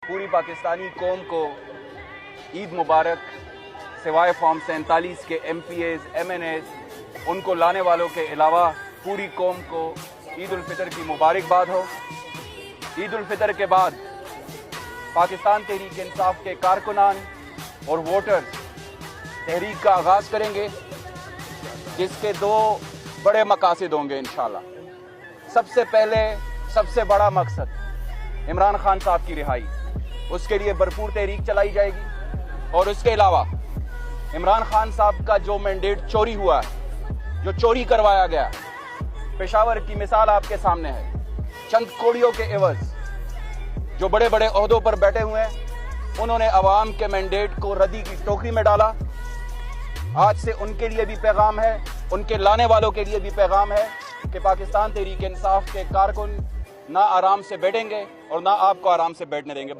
पूरी पाकिस्तानी कौम को ईद मुबारक। सिवाय फॉर्म 47 के MPAs, MNAs, उनको लाने वालों के अलावा पूरी कौम को ईद उल फितर की मुबारकबाद हो। ईद उल फितर के बाद पाकिस्तान तहरीक इंसाफ के कारकुनान और वोटर्स तहरीक का आगाज़ करेंगे, जिसके दो बड़े मकासद होंगे इंशाल्लाह। सबसे पहले सबसे बड़ा मकसद इमरान खान साहब की रिहाई, उसके लिए भरपूर तहरीक चलाई जाएगी। और उसके अलावा इमरान खान साहब का जो मैंडेट चोरी हुआ है, जो चोरी करवाया गया, पेशावर की मिसाल आपके सामने है। चंद कोड़ियों के एवज जो बड़े बड़े ओहदों पर बैठे हुए हैं, उन्होंने अवाम के मैंडेट को रद्दी की टोकरी में डाला। आज से उनके लिए भी पैगाम है, उनके लाने वालों के लिए भी पैगाम है कि पाकिस्तान तहरीक इंसाफ के कारकुन ना आराम से बैठेंगे और ना आपको आराम से बैठने देंगे।